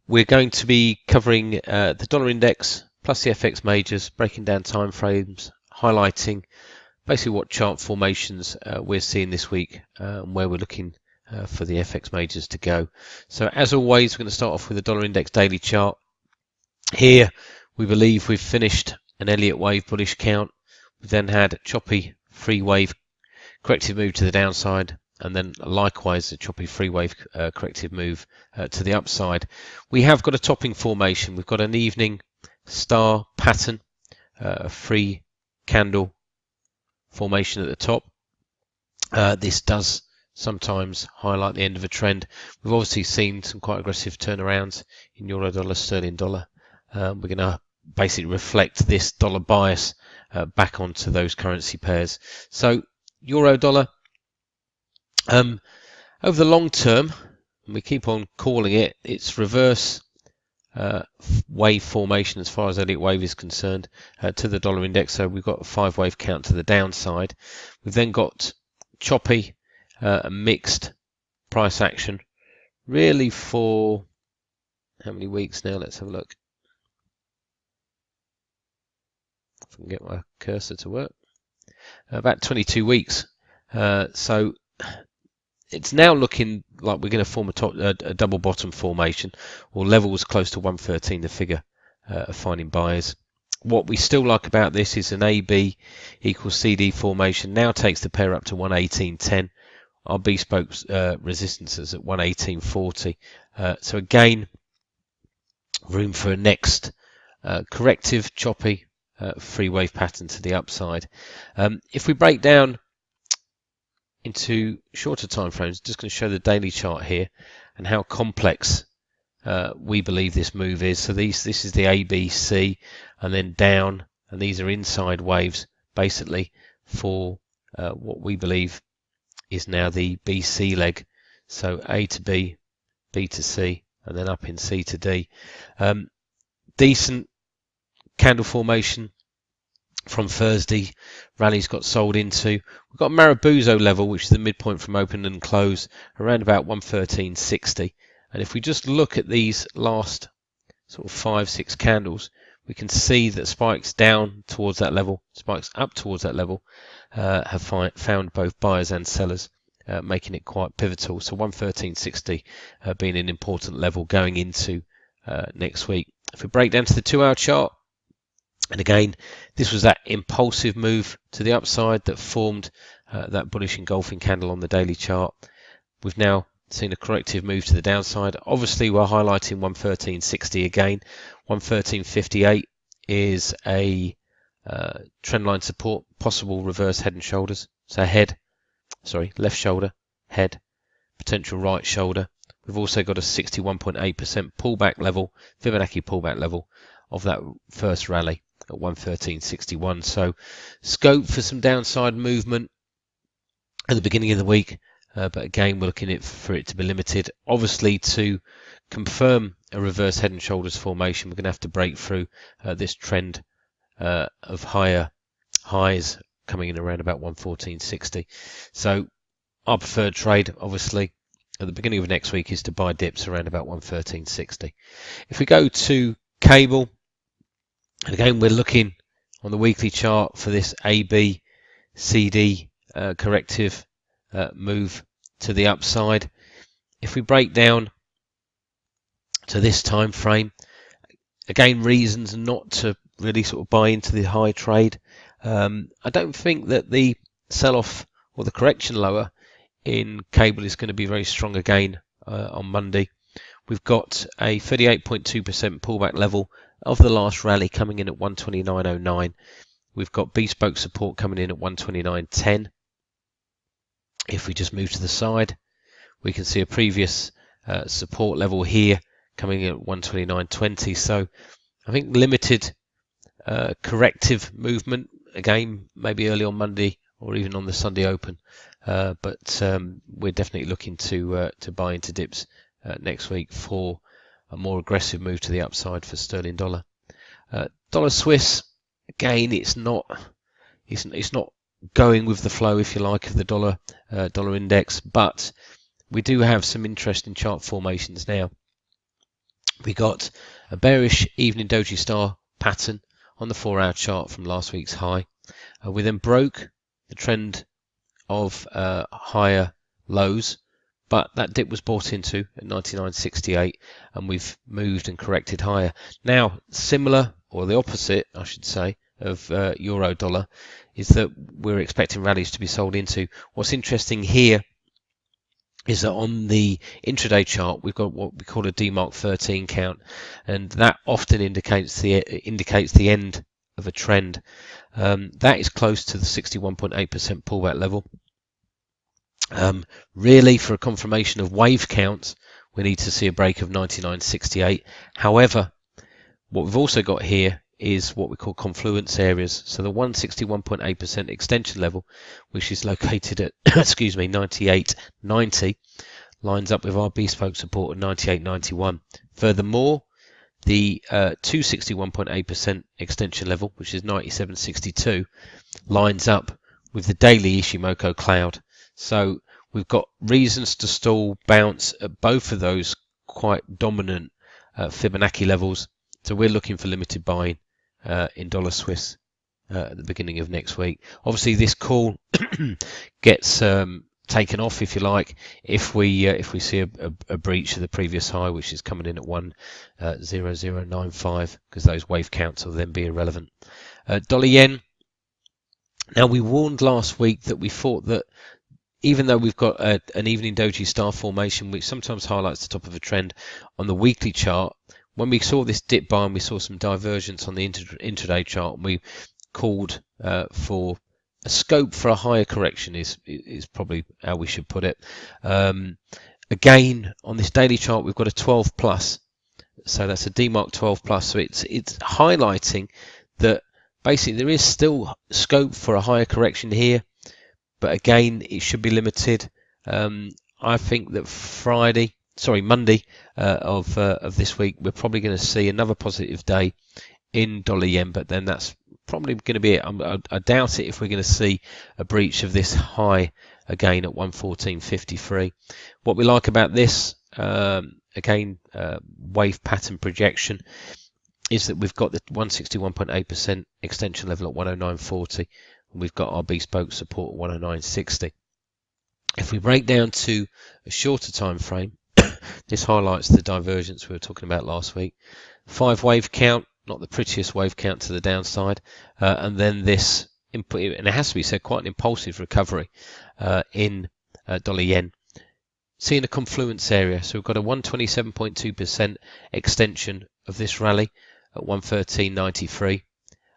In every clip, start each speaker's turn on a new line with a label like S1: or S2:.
S1: We're going to be covering the dollar index plus the FX majors, breaking down time frames, highlighting basically what chart formations we're seeing this week and where we're looking for the FX majors to go. So as always, we're going to start off with the dollar index daily chart. Here we believe we've finished an Elliott wave bullish count. We've then had a choppy free wave corrective move to the downside, and then likewise a choppy free wave corrective move to the upside. We have got a topping formation. We've got an evening star pattern, a free candle formation at the top. This does sometimes highlight the end of a trend. We've obviously seen some quite aggressive turnarounds in euro dollar, sterling dollar. We're going to basically reflect this dollar bias back onto those currency pairs. So euro dollar, over the long term, and we keep on calling it, it's reverse wave formation as far as Elliott wave is concerned to the dollar index. So we've got a 5-wave count to the downside. We've then got choppy and mixed price action really for how many weeks now? Let's have a look. If I can get my cursor to work. About 22 weeks. So it's now looking like we're going to form a double bottom formation, or levels close to 113, the figure of finding buyers. What we still like about this is an AB equals CD formation. Now takes the pair up to 118.10. Our bespoke resistance is at 118.40. So again, room for a next corrective, choppy, free wave pattern to the upside. If we break down into shorter time frames, just going to show the daily chart here and how complex we believe this move is. So this is the ABC and then down, and these are inside waves basically for what we believe is now the BC leg. So A to B, B to C, and then up in C to D. Decent candle formation from Thursday. Rallies got sold into. We've got Marubozu level, which is the midpoint from open and close, around about 113.60. And if we just look at these last sort of 5-6 candles, we can see that spikes down towards that level, spikes up towards that level, have found both buyers and sellers, making it quite pivotal. So 113.60 being an important level going into next week. If we break down to the 2-hour chart, and again, this was that impulsive move to the upside that formed that bullish engulfing candle on the daily chart. We've now seen a corrective move to the downside. Obviously, we're highlighting 113.60 again. 113.58 is a trendline support, possible reverse head and shoulders. So left shoulder, head, potential right shoulder. We've also got a 61.8% pullback level, Fibonacci pullback level of that first rally at 113.61. So scope for some downside movement at the beginning of the week, but again we're looking for it to be limited. Obviously, to confirm a reverse head and shoulders formation, we're going to have to break through this trend of higher highs coming in around about 114.60. So our preferred trade, obviously, at the beginning of next week is to buy dips around about 113.60. If we go to cable, and again we're looking on the weekly chart for this AB CD corrective move to the upside. If we break down to this time frame, again reasons not to really sort of buy into the high trade. I don't think that the sell-off or the correction lower in cable is going to be very strong again on Monday. We've got a 38.2% pullback level of the last rally coming in at 129.09. We've got bespoke support coming in at 129.10. If we just move to the side, we can see a previous support level here coming in at 129.20. So I think limited corrective movement, again, maybe early on Monday or even on the Sunday open. But we're definitely looking to buy into dips next week for a more aggressive move to the upside for sterling dollar. Dollar Swiss, again, it's not going with the flow, if you like, of the dollar index, but we do have some interesting chart formations now. We got a bearish evening doji star pattern on the 4-hour chart from last week's high. We then broke the trend of higher lows, but that dip was bought into at 99.68, and we've moved and corrected higher. Now, similar, or the opposite, I should say, of euro dollar, is that we're expecting rallies to be sold into. What's interesting here is that on the intraday chart we've got what we call a DMARC 13 count, and that often indicates the end of a trend. That is close to the 61.8% pullback level. Really, for a confirmation of wave counts, we need to see a break of 99.68. However, what we've also got here is what we call confluence areas. So the 161.8% extension level, which is located at excuse me 98.90, lines up with our bespoke support at 98.91. Furthermore, the 261.8% extension level, which is 97.62, lines up with the daily Ishimoku cloud. So we've got reasons to stall bounce at both of those quite dominant Fibonacci levels. So we're looking for limited buying in dollar Swiss at the beginning of next week. Obviously, this call gets taken off, if you like, if we see a breach of the previous high, which is coming in at 10095, because those wave counts will then be irrelevant. Dollar yen. Now, we warned last week that we thought that even though we've got an evening doji star formation, which sometimes highlights the top of a trend on the weekly chart, when we saw this dip bar and we saw some divergence on the intraday chart, and we called for a scope for a higher correction is probably how we should put it. Again, on this daily chart, we've got a 12 plus, so that's a DMARC 12 plus. So it's highlighting that basically there is still scope for a higher correction here, but again, it should be limited. I think that Monday of this week, we're probably going to see another positive day in dollar yen, but then that's probably going to be it. I doubt it if we're going to see a breach of this high again at 114.53. What we like about this, again, wave pattern projection, is that we've got the 161.8% extension level at 109.40, and we've got our bespoke support at 109.60. If we break down to a shorter time frame, this highlights the divergence we were talking about last week. 5 wave count, not the prettiest wave count to the downside, and then this input, and it has to be said, quite an impulsive recovery in dollar yen. Seeing a confluence area, so we've got a 127.2% extension of this rally at 113.93,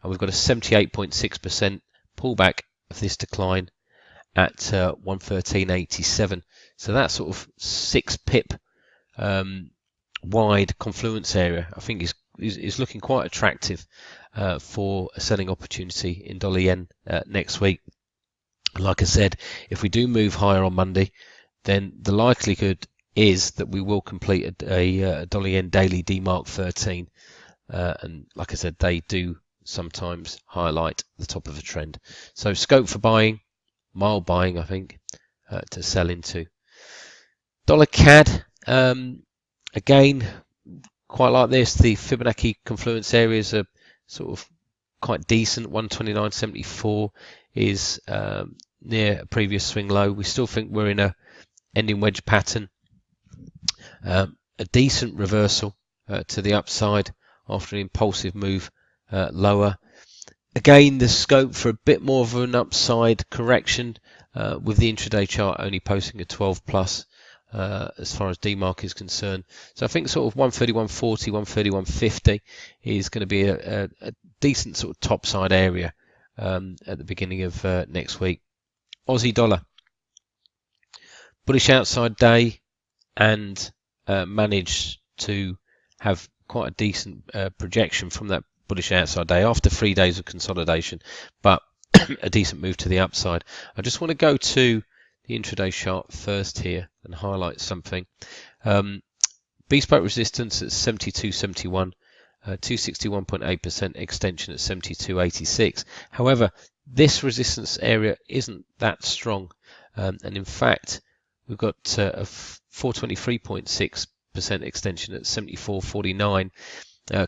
S1: and we've got a 78.6% pullback of this decline at 113.87. So that sort of 6 pip wide confluence area, I think is looking quite attractive for a selling opportunity in dollar yen next week. Like I said, if we do move higher on Monday, then the likelihood is that we will complete a dollar yen daily DMARC 13, and like I said, they do sometimes highlight the top of a trend. So scope for buying, mild buying, I think, to sell into. Dollar CAD, again, quite like this. The Fibonacci confluence areas are sort of quite decent. 129.74 is near a previous swing low. We still think we're in a ending wedge pattern. A decent reversal to the upside after an impulsive move lower. Again, the scope for a bit more of an upside correction with the intraday chart only posting a 12 plus as far as DMARC is concerned. So I think sort of 131.40, 131.50 is going to be a decent sort of topside area at the beginning of next week. Aussie dollar. Bullish outside day, and managed to have quite a decent projection from that bullish outside day after 3 days of consolidation, but a decent move to the upside. I just want to go to the intraday chart first here and highlight something. Bespoke resistance at 72.71, 261.8% extension at 72.86. However, this resistance area isn't that strong, and in fact we've got a 423.6 extension at 74.49.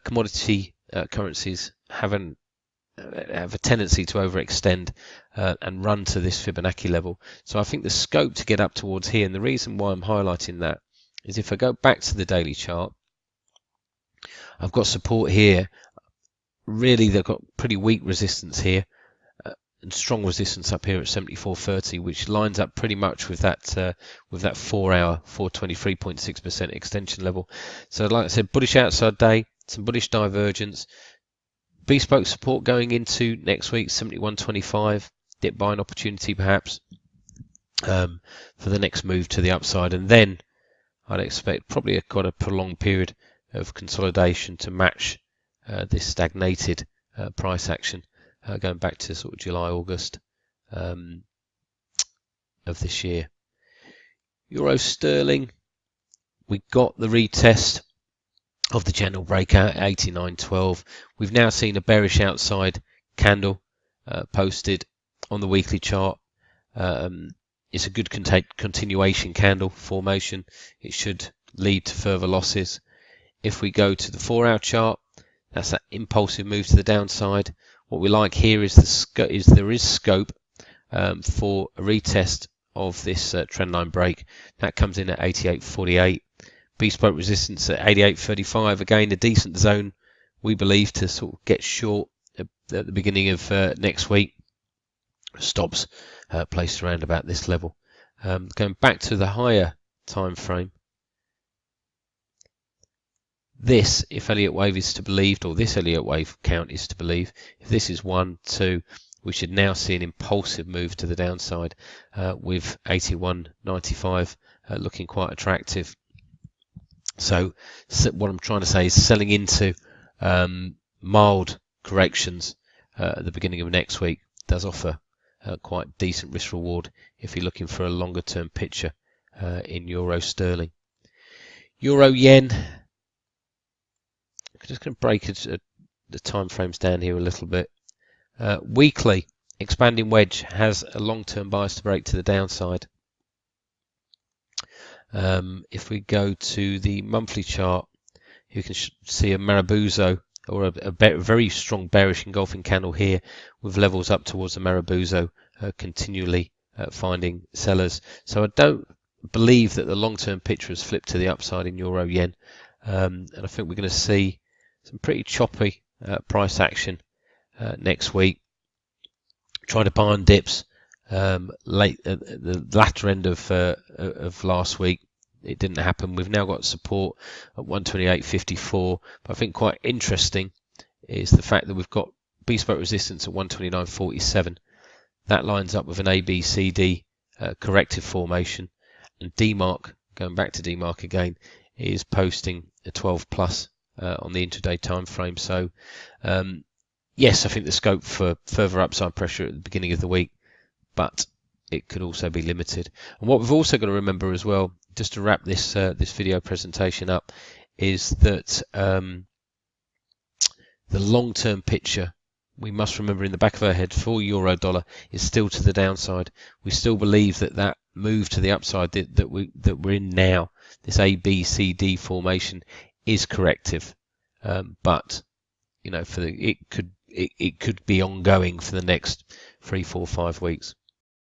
S1: Commodity currencies have a tendency to overextend and run to this Fibonacci level. So I think the scope to get up towards here, and the reason why I'm highlighting that is if I go back to the daily chart, I've got support here. Really, they've got pretty weak resistance here and strong resistance up here at 74.30, which lines up pretty much with that 4-hour 423.6% extension level. So like I said, bullish outside day, some bullish divergence. Bespoke support going into next week, 71.25, dip buying opportunity perhaps for the next move to the upside, and then I'd expect probably quite a prolonged period of consolidation to match this stagnated price action going back to sort of July, August of this year. Euro sterling, we got the retest of the general breakout at 89.12. We've now seen a bearish outside candle posted on the weekly chart. It's a good continuation candle formation. It should lead to further losses. If we go to the 4-hour chart, that's that impulsive move to the downside. What we like here is there is scope for a retest of this trendline break. That comes in at 88.48. Bespoke resistance at 88.35. Again, a decent zone, we believe, to sort of get short at the beginning of next week. Stops placed around about this level. Going back to the higher time frame, this, if Elliott wave is to believed, or this Elliott wave count is to believe, if this is 1, 2, we should now see an impulsive move to the downside with 81.95 looking quite attractive. So what I'm trying to say is selling into mild corrections at the beginning of next week does offer quite decent risk reward if you're looking for a longer term picture in euro sterling. Euro yen, I'm just going to break the time frames down here a little bit. Weekly expanding wedge has a long term bias to break to the downside. If we go to the monthly chart, you can see a Marubozu, or a very strong bearish engulfing candle here with levels up towards the Marubozu continually finding sellers. So I don't believe that the long-term picture has flipped to the upside in euro yen, and I think we're going to see some pretty choppy price action next week. Trying to buy on dips late at the latter end of last week. It didn't happen. We've now got support at 128.54, but I think quite interesting is the fact that we've got bespoke resistance at 129.47. That lines up with an ABCD corrective formation, and DMARC, going back to DMARC again, is posting a 12 plus on the intraday time frame. So yes, I think the scope for further upside pressure at the beginning of the week, but it could also be limited. And what we've also got to remember as well, just to wrap this this video presentation up, is that the long-term picture, we must remember in the back of our head for euro dollar, is still to the downside. We still believe that that move to the upside that we're in now, this ABCD formation, is corrective, but you know, it could be ongoing for the next 3, 4, 5 weeks.